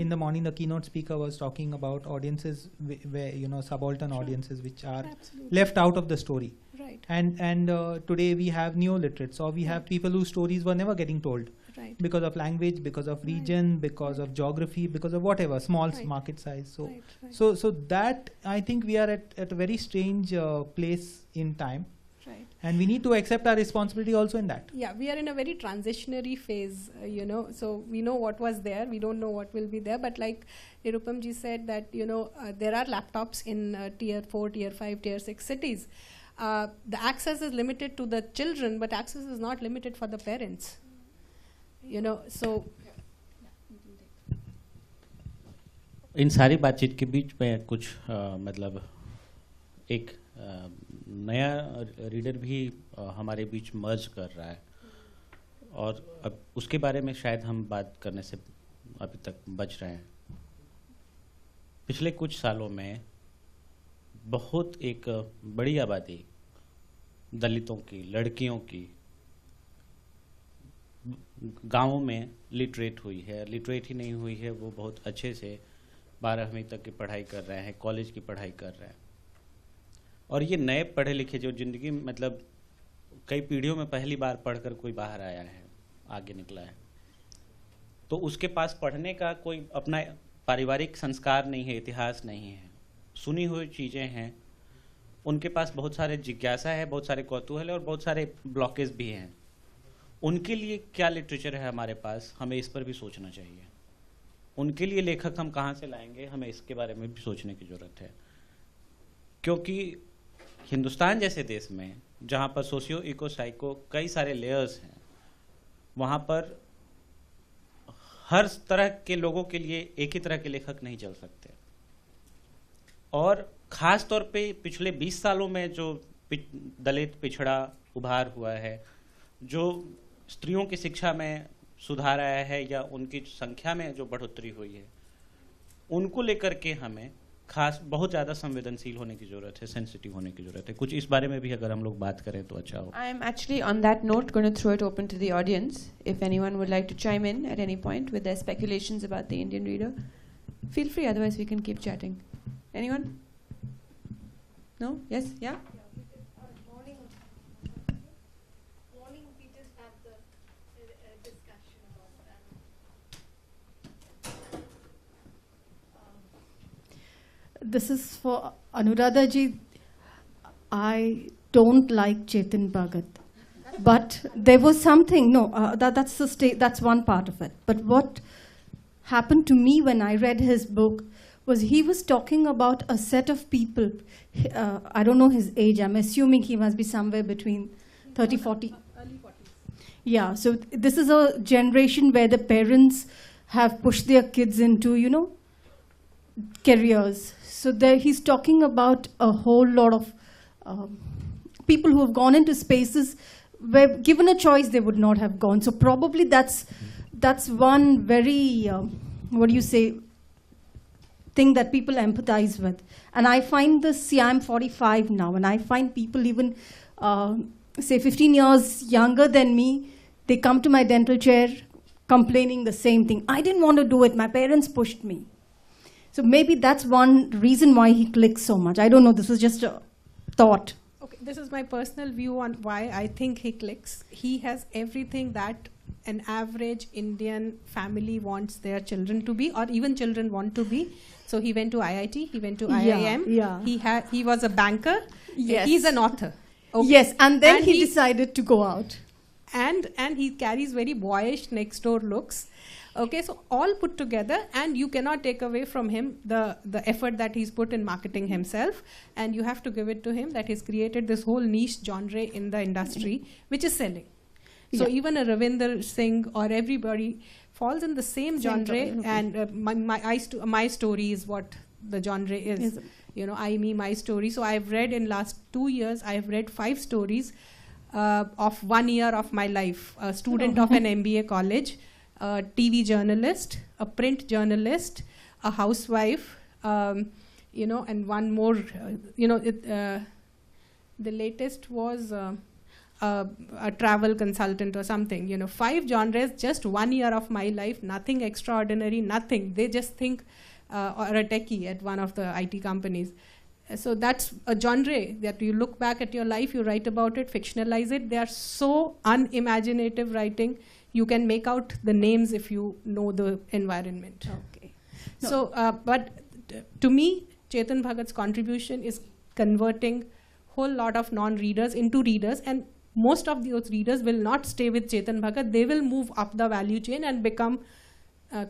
In the morning, the keynote speaker was talking about audiences where, you know, subaltern Sure. audiences which are Absolutely. left out of the story. Right, And today we have neo-literates, or we have Right. people whose stories were never getting told right. because of language, because of Right. region, because of geography, because of whatever, small Right. market size. So, Right, right. so that I think we are at a very strange place in time, Right. and we need to accept our responsibility also in that. Yeah, we are in a very transitionary phase, you know, so we know what was there, we don't know what will be there, but like Nirupam ji said that, you know, there are laptops in tier 4, tier 5, tier 6 cities. The access is limited to the children, but access is not limited for the parents, you know, so इन सारी बातचीत के बीच में कुछ मतलब एक नया reader भी हमारे बीच मर्ज कर रहा है, और अब उसके बारे में शायद हम बात करने से अभी तक बच रहे हैं। पिछले कुछ सालों में बहुत एक बड़ी आबादी दलितों की, लड़कियों की गांवों में लिटरेट हुई है। लिटरेट ही नहीं हुई है, वो बहुत अच्छे से 12वीं तक की पढ़ाई कर रहे हैं, कॉलेज की पढ़ाई कर रहे हैं। और ये नए पढ़े लिखे जो ज़िंदगी मतलब कई पीढ़ियों में पहली बार पढ़कर कोई बाहर आया है, आगे निकला है, तो उसके पास पढ़ने का कोई अपना पारिवारिक संस्कार नहीं है, इतिहास नहीं है, सुनी हुई चीज़ें हैं। उनके पास बहुत सारे जिज्ञासा है, बहुत सारे कौतूहल है और बहुत सारे ब्लॉकेज भी हैं। उनके लिए क्या लिटरेचर है हमारे पास, हमें इस पर भी सोचना चाहिए। उनके लिए लेखक हम कहाँ से लाएंगे, हमें इसके बारे में भी सोचने की ज़रूरत है। क्योंकि हिंदुस्तान जैसे देश में जहाँ पर सोशियो इको साइको कई सारे लेयर्स हैं, वहाँ पर हर तरह के लोगों के लिए एक ही तरह के लेखक नहीं चल सकते। और ख़ास तौर पे पिछले 20 सालों में जो दलित पिछड़ा उभार हुआ है, जो स्त्रियों की शिक्षा में सुधार आया है या उनकी संख्या में जो बढ़ोतरी हुई है, उनको लेकर के हमें खास बहुत ज़्यादा संवेदनशील होने की ज़रूरत है, सेंसिटिव होने की ज़रूरत है। कुछ इस बारे में भी अगर हम लोग बात करें तो अच्छा हो। I am actually on that note going to throw it open to the audience. If anyone would like to chime in at any point with their speculations about the Indian reader, feel free. Otherwise, we can keep chatting. Anyone? No? Yes? Yeah? Morning, we just had the discussion about that. This is for Anuradha ji. I don't like Chetan Bhagat, but there was something. No, that's that's one part of it. But what happened to me when I read his book was he was talking about a set of people. I don't know his age. I'm assuming he must be somewhere between 30, 40. early 40s. Yeah, so this is a generation where the parents have pushed their kids into, you know, careers. So there he's talking about a whole lot of people who have gone into spaces where given a choice they would not have gone. So probably that's one very, what do you say, thing that people empathize with. And I find this, see, I'm 45 now, and I find people even, say, 15 years younger than me, they come to my dental chair complaining the same thing. I didn't want to do it. My parents pushed me. So maybe that's one reason why he clicks so much. I don't know. This is just a thought. Okay, this is my personal view on why I think he clicks. He has everything that an average Indian family wants their children to be, or even children want to be. So he went to IIT, he went to IIM, yeah. He was a banker, Yes. he's an author. Okay. Yes, and then And he he- decided to go out. And he carries very boyish next door looks. Okay, so all put together, and you cannot take away from him the effort that he's put in marketing himself, and you have to give it to him that he's created this whole niche genre in the industry, which is selling. So Yeah. even a Ravinder Singh or everybody falls in the same genre, genre, okay. and my story is what the genre is. Is- You know, I, me, my story. So I've read in last 2 years, I've read 5 stories of 1 year of my life. A student of an MBA college, a TV journalist, a print journalist, a housewife, you know, and one more, you know, the latest was a travel consultant or something. You know, 5 genres, just 1 year of my life, nothing extraordinary, nothing. They just think, or a techie at one of the IT companies. So that's a genre that you look back at your life, you write about it, fictionalize it. They are so unimaginative writing. You can make out the names if you know the environment. Okay. So, but to me, Chetan Bhagat's contribution is converting whole lot of non-readers into readers, and most of those readers will not stay with Chetan Bhagat. They will move up the value chain and become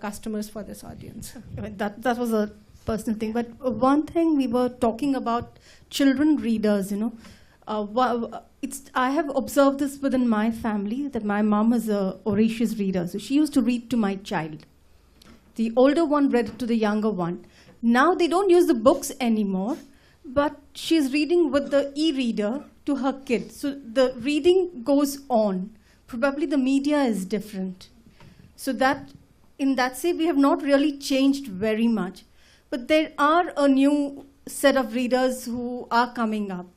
customers for this audience. I mean, that was a personal thing. But one thing we were talking about children readers, you know. I have observed this within my family that my mom is a voracious reader. So she used to read to my child. The older one read it to the younger one. Now they don't use the books anymore, but she's reading with the e-reader to her kid. So the reading goes on. Probably the media is different. So that, in that way, we have not really changed very much. But there are a new set of readers who are coming up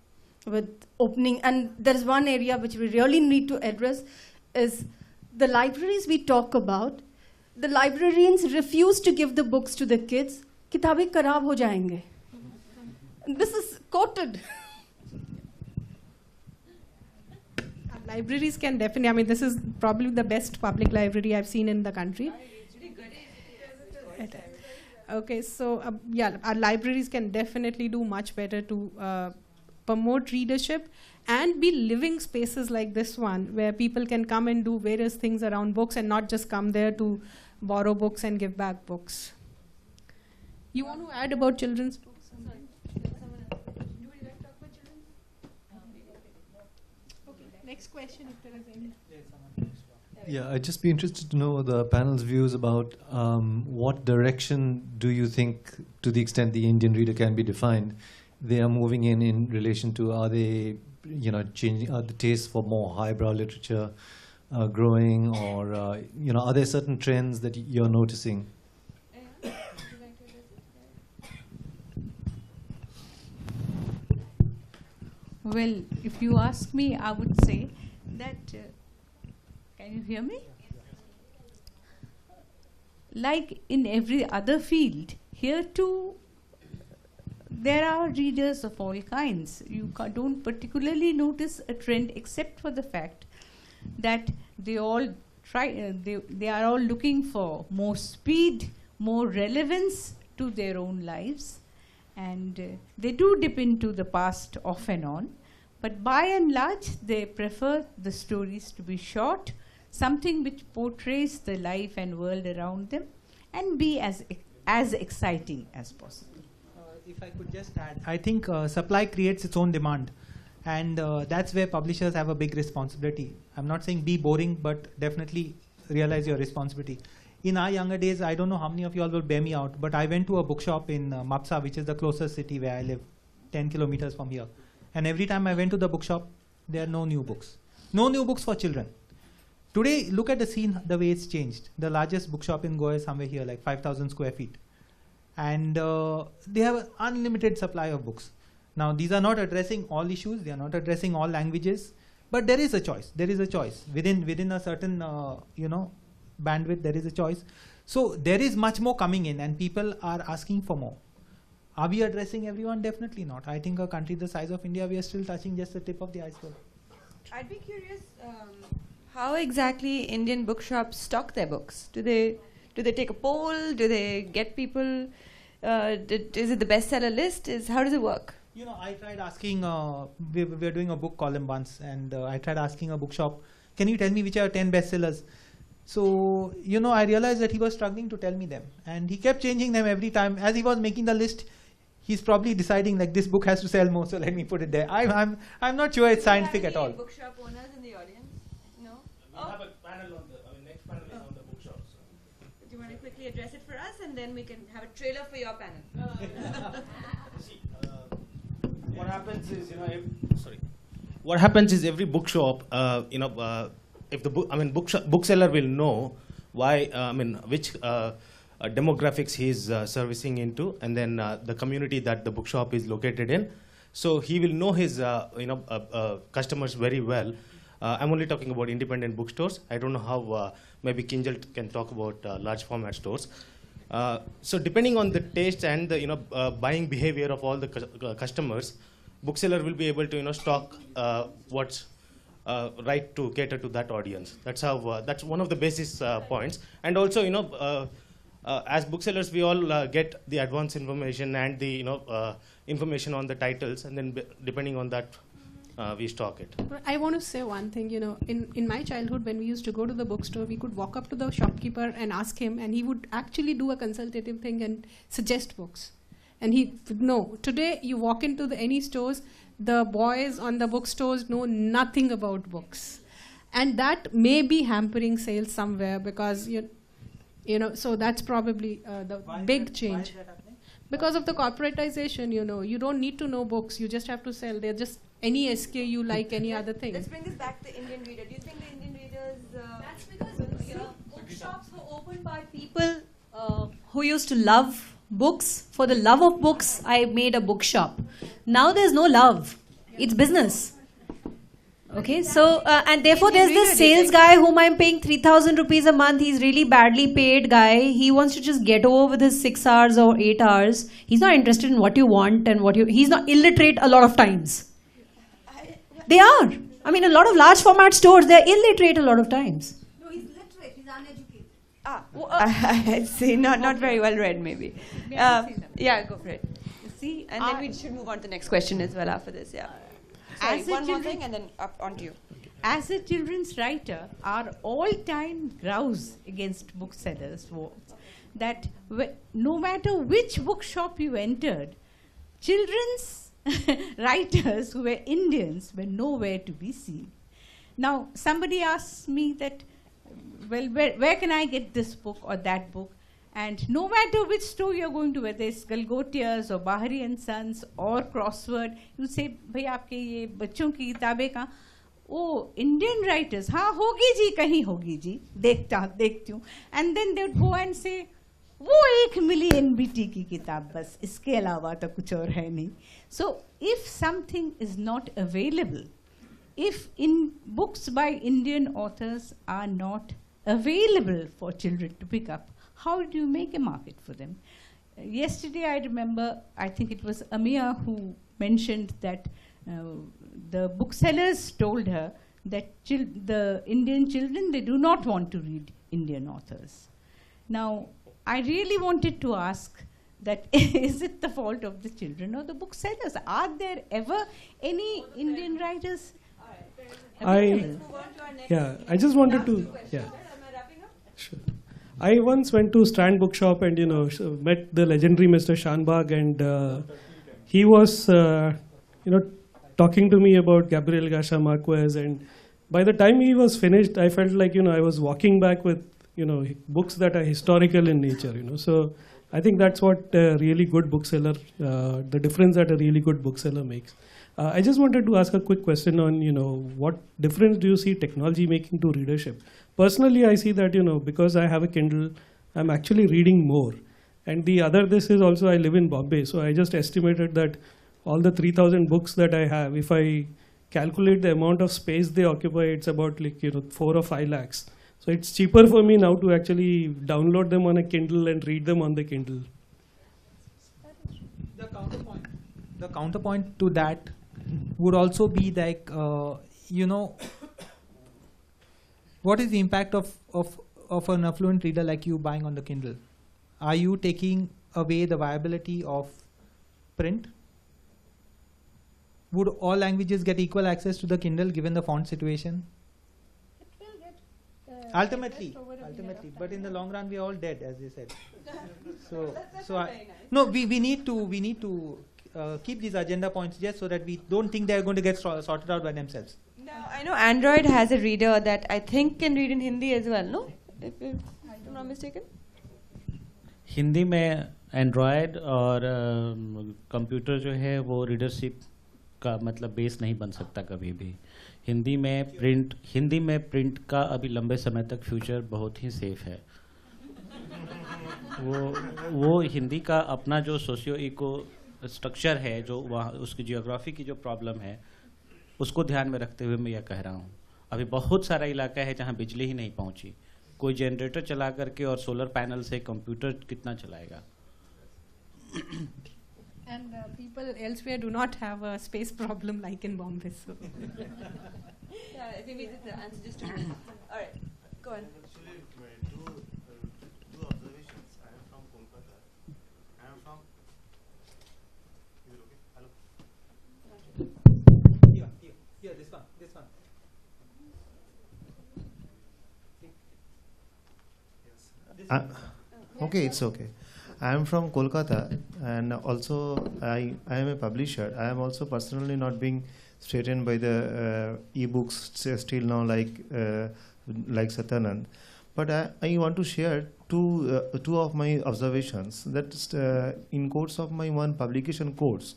with opening. And there is one area which we really need to address is the libraries we talk about. The librarians refuse to give the books to the kids. Kitabin kharab ho jayenge. This is quoted. Libraries can definitely, I mean, this is probably the best public library I've seen in the country. Okay, so yeah, our libraries can definitely do much better to promote readership and be living spaces like this one where people can come and do various things around books and not just come there to borrow books and give back books. You want to add about children's books? Next question, if there is any. Yeah, I'd just be interested to know the panel's views about what direction do you think, to the extent the Indian reader can be defined, they are moving in relation to, are they, you know, changing, are the tastes for more highbrow literature growing, or, you know, are there certain trends that you're noticing? Well, if you ask me, I would say that, can you hear me? Like in every other field, here too, there are readers of all kinds. You don't particularly notice a trend except for the fact that they all try, they are all looking for more speed, more relevance to their own lives. And they do dip into the past off and on, but by and large they prefer the stories to be short, something which portrays the life and world around them, and be as exciting as possible. If I could just add, I think supply creates its own demand, and that's where publishers have a big responsibility. I'm not saying be boring, but definitely realize your responsibility. In our younger days, I don't know how many of you all will bear me out, but I went to a bookshop in Mapsa, which is the closest city where I live, 10 kilometers from here. And every time I went to the bookshop, there are no new books. No new books for children. Today, look at the scene, the way it's changed. The largest bookshop in Goa is somewhere here, like 5,000 square feet. And they have an unlimited supply of books. Now, these are not addressing all issues, they are not addressing all languages, but there is a choice. There is a choice. Within a certain, you know, bandwidth, there is a choice. So there is much more coming in, and people are asking for more. Are we addressing everyone? Definitely not. I think a country the size of India, we are still touching just the tip of the iceberg. I'd be curious how exactly Indian bookshops stock their books. Do they take a poll? Do they get people? Is it the bestseller list? How does it work? You know, I tried asking, we were doing a book column once, and I tried asking a bookshop, can you tell me which are 10 bestsellers? So, you know, I realized that he was struggling to tell me them. And he kept changing them every time. As he was making the list, he's probably deciding like this book has to sell more, so let me put it there. I'm not sure it's scientific at all. Bookshop owners in the audience? No? We have a panel on next panel is on the bookshops. Do you want to quickly address it for us, and then we can have a trailer for your panel? See, what happens is, what happens is every bookshop, if the bookseller will know why, which demographics he's servicing into, and then the community that the bookshop is located in. So he will know his, customers very well. I'm only talking about independent bookstores. I don't know how maybe Kinjal can talk about large format stores. So depending on the taste and the buying behavior of all the customers, bookseller will be able to stock what's right to cater to that audience. That's how. That's one of the basis points. And also, as booksellers, we all get the advance information and the information on the titles, and then depending on that, we stock it. I want to say one thing. In my childhood, when we used to go to the bookstore, we could walk up to the shopkeeper and ask him, and he would actually do a consultative thing and suggest books. And he would know. Today, you walk into any stores, the boys on the bookstores know nothing about books. And that may be hampering sales somewhere because, so that's probably the big change. Why is that happening? Because of the corporatization, you don't need to know books. You just have to sell. They're just any SKU like any other thing. Let's bring this back to Indian reader. Do you think the Indian readers... That's because bookshops were opened by people who used to love books. For the love of books, I made a bookshop. Now there's no love. It's business. Okay, so and therefore there's this sales guy whom I'm paying 3,000 rupees a month. He's really badly paid guy. He wants to just get over with his 6 hours or 8 hours. He's not interested in what you want and he's not illiterate a lot of times. They are. I mean, a lot of large format stores, they're illiterate a lot of times. No, he's literate. He's uneducated. I see. Not very well read, maybe. Yeah, go for it. You see, And then we should move on to the next question as well after this. Yeah. Sorry, as a one more children- thing, and then up onto you. As a children's writer, our all-time grouse against booksellers was that no matter which bookshop you entered, children's writers who were Indians were nowhere to be seen. Now, somebody asks me that, well, where can I get this book or that book? And no matter which store you're going to, whether it's Galgotias or Bahari and Sons or Crossword, you say, bhai aapke ye bachon ki kitabein kahan? Oh, Indian writers, हाँ होगी जी, कहीं होगी जी, देखती हूँ. And then they would go and say, वो एक मिली NBT की किताब बस, इसके अलावा तो कुछ और है नहीं. So if something is not available, if in books by Indian authors are not available for children to pick up, how do you make a market for them? Yesterday I remember, I think it was Amia who mentioned that the booksellers told her that the Indian children, they do not want to read Indian authors. Now, I really wanted to ask that is it the fault of the children or the booksellers? Are there ever any Indian writers? Let's move on to our next. I just wanted to. Question. Am I wrapping up? Sure. I once went to Strand Bookshop and met the legendary Mr. Shanbag, and he was talking to me about Gabriel Garcia Marquez, and by the time he was finished, I felt like I was walking back with books that are historical in nature. So I think that's what a really good bookseller, the difference that a really good bookseller makes. I just wanted to ask a quick question on what difference do you see technology making to readership? Personally, I see that because I have a Kindle, I'm actually reading more. And this is also I live in Bombay, so I just estimated that all the 3,000 books that I have, if I calculate the amount of space they occupy, it's about 4 or 5 lakhs. So it's cheaper for me now to actually download them on a Kindle and read them on the Kindle. The counterpoint to that would also be like, what is the impact of an affluent reader like you buying on the Kindle? Are you taking away the viability of print? Would all languages get equal access to the Kindle given the font situation? It will get Ultimately, ultimately. But in the long run, we are all dead, as they said. We need to keep these agenda points just so that we don't think they are going to get sorted out by themselves. Now, I know Android has a reader that I think can read in Hindi as well, no? If I'm not mistaken. Hindi में Android और computer जो है वो readership का मतलब base नहीं बन सकता कभी भी. हिंदी में प्रिंट का अभी लंबे समय तक फ्यूचर बहुत ही सेफ है. वो हिंदी का अपना जो सोशियो इको स्ट्रक्चर है, जो वहाँ उसकी जियोग्राफी की जो प्रॉब्लम है, उसको ध्यान में रखते हुए मैं यह कह रहा हूँ. अभी बहुत सारा इलाका है जहाँ बिजली ही नहीं पहुँची. कोई जनरेटर चला करके और सोलर पैनल से कंप्यूटर कितना चलाएगा. And people elsewhere do not have a space problem like in Bombay. So. Yeah, I think we did the answer just to All right, go on. Actually, two observations. I am from Kolkata. I am from. Is it okay? Hello. Here, this one. Okay, it's okay. I am from Kolkata, and also I am a publisher. I am also personally not being threatened by the e-books still now, like Satyanand. But I want to share two of my observations. That in course of my one publication course,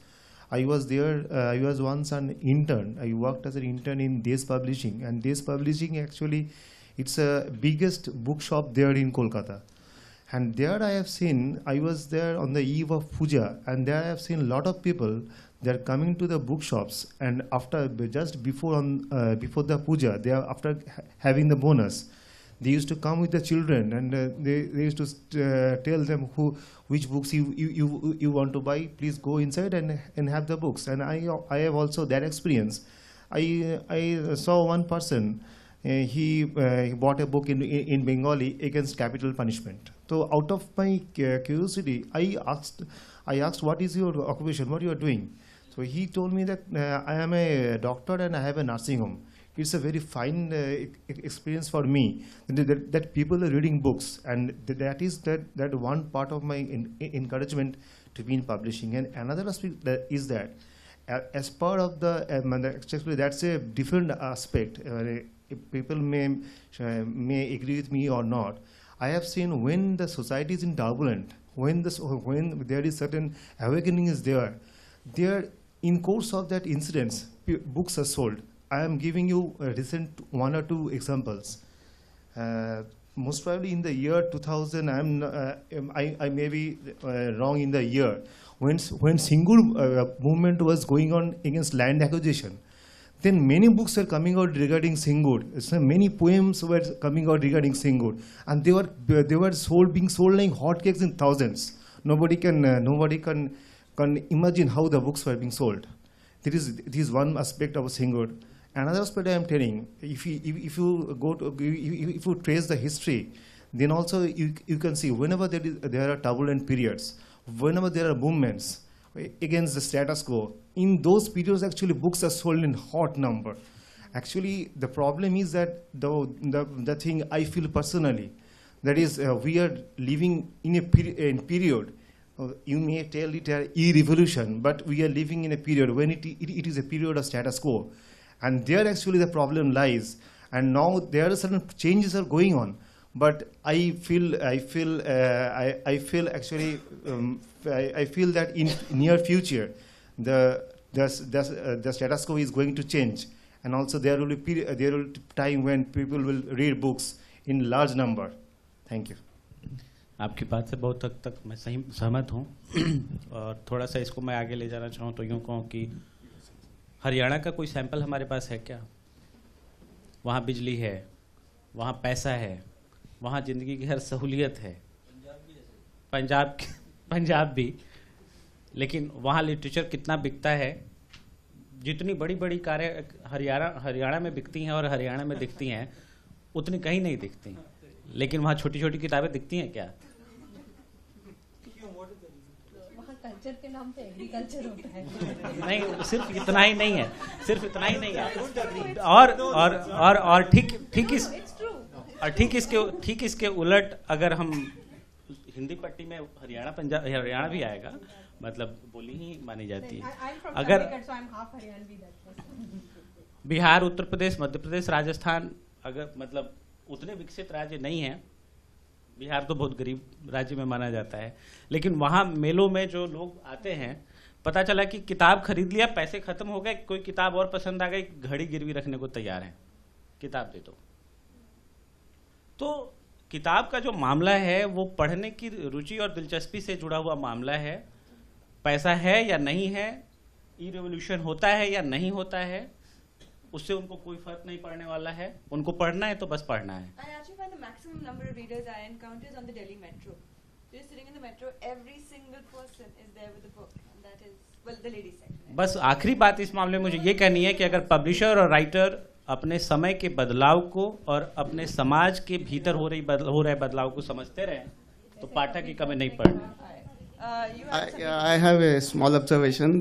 I was there. I was once an intern. I worked as an intern in Desh Publishing, and Desh Publishing actually, it's a biggest bookshop there in Kolkata. And there I have seen, I was there on the eve of puja, and there I have seen a lot of people, they are coming to the bookshops, and after, just before the puja, they are after having the bonus, they used to come with the children, and they used to tell them which books you want to buy, please go inside and have the books. And I have also that experience. I saw one person, he bought a book in Bengali against capital punishment. So out of my curiosity, I asked, what is your occupation, what you are doing? So he told me that I am a doctor and I have a nursing home. It's a very fine experience for me that people are reading books, and that is that one part of my encouragement to be in publishing. And another aspect is that as part of that's a different aspect. People may agree with me or not. I have seen when the society is in turbulent, when there is certain awakening is there, in course of that incidents, books are sold. I am giving you a recent one or two examples. Most probably in the year 2000, I may be wrong in the year, when Singur movement was going on against land acquisition. Then many books were coming out regarding Singur. So many poems were coming out regarding Singur, and they were being sold like hotcakes in thousands. Nobody can imagine how the books were being sold. This is one aspect of Singur. Another aspect I am telling, if you trace the history, then also you can see whenever there are turbulent periods, whenever there are movements against the status quo, in those periods actually books are sold in hot number. Actually, the problem is that the thing I feel personally, that is we are living in a period. You may tell it an e-revolution, but we are living in a period when it is a period of status quo. And there actually the problem lies. And now there are certain changes are going on. But I feel that in near future, the status quo is going to change. And also there will be time when people will read books in large number. Thank you. आपकी बात से बहुत हद तक मैं सहमत हूँ और थोड़ा सा इसको मैं आगे ले जाना चाहूँ तो यूँ कहूँ कि हरियाणा का कोई सैंपल हमारे पास है क्या? वहाँ बिजली है, वहाँ पैसा है, वहाँ ज़िंदगी की हर सहूलियत है, पंजाब भी, लेकिन वहाँ लिटरेचर कितना बिकता है? जितनी बड़ी बड़ी कारें हरियाणा में बिकती हैं और हरियाणा में दिखती हैं, उतनी कहीं नहीं दिखती, लेकिन वहाँ छोटी छोटी किताबें दिखती हैं क्या? कल्चर के नाम पे एग्रीकल्चर होता है। नहीं, सिर्फ इतना ही नहीं है, और ठीक और ठीक इसके उलट अगर हम हिंदी पट्टी में हरियाणा भी आएगा, मतलब बोली ही मानी जाती है। अगर बिहार, उत्तर प्रदेश, मध्य प्रदेश, राजस्थान अगर मतलब उतने विकसित राज्य नहीं है, बिहार तो बहुत गरीब राज्य में माना जाता है, लेकिन वहाँ मेलों में जो लोग आते हैं, पता चला कि किताब खरीद लिया, पैसे खत्म हो गए, कोई किताब और पसंद आ गई, घड़ी गिरवी रखने को तैयार है, किताब दे दो। तो किताब का जो मामला है वो पढ़ने की रुचि और दिलचस्पी से जुड़ा हुआ मामला है। पैसा है या नहीं है, ई रेवोल्यूशन होता है या नहीं होता है, उससे उनको कोई फर्क नहीं पड़ने वाला है। उनको पढ़ना है तो बस पढ़ना है। I actually find the maximum number of readers I encounter is on the Delhi metro. Just sitting in the metro, every single person is there with a book, and that is, well, the ladies section. बस आखिरी बात इस मामले में मुझे ये कहनी है कि अगर पब्लिशर और राइटर अपने समय के बदलाव को और अपने समाज के भीतर हो रहे बदलाव को समझते रहे तो पाठक की कमी नहीं पड़नी। I have a small observation.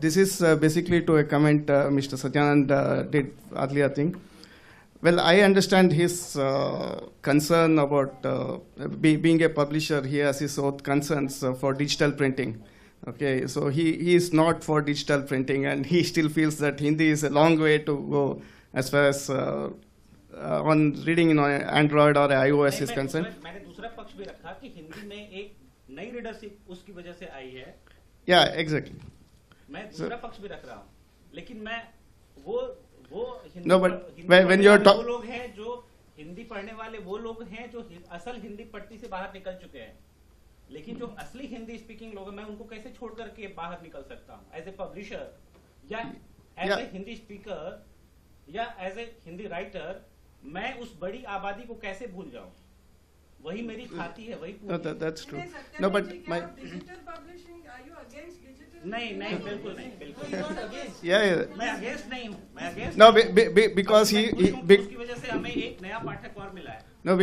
This is basically to a comment Mr. Satyanand did earlier thing. Well, I understand his concern about being a publisher. He has his own concerns for digital printing. Okay, so he is not for digital printing, and he still feels that Hindi is a long way to go as far as on reading on Android or iOS is concerned. मैंने दूसरा पक्ष भी रखा कि हिंदी में एक नई readership उसकी वजह से आई है। Yeah, exactly. मैं दूसरा पक्ष भी रख रहा हूँ, लेकिन मैं वो Hindi No, but when you're वो लोग हैं जो हिंदी पढ़ने वाले, वो लोग हैं जो असल हिंदी पट्टी से बाहर निकल चुके हैं, लेकिन जो असली हिंदी स्पीकिंग लोग हैं, मैं उनको कैसे छोड़ करके बाहर निकल सकता हूँ एज ए पब्लिशर या एज ए हिंदी स्पीकर या एज ए हिंदी राइटर? मैं उस बड़ी आबादी को कैसे भूल जाऊं? वही मेरी खाती है, वही No, that's true. No, but my नहीं बिल्कुल नहीं। Yeah. मैं अगेंस्ट नहीं हूँ, मैं अगेंस्ट No, because उसकी वजह से हमें एक नया पाठक और मिला है। No,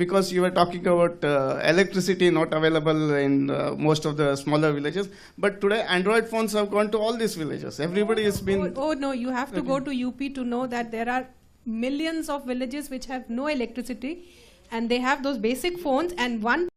because you were talking about electricity not available in most of the smaller villages, but today Android phones have gone to all these villages. Everybody has been. Oh no, you have to go to UP to know that there are millions of villages which have no electricity, and they have those basic phones, and one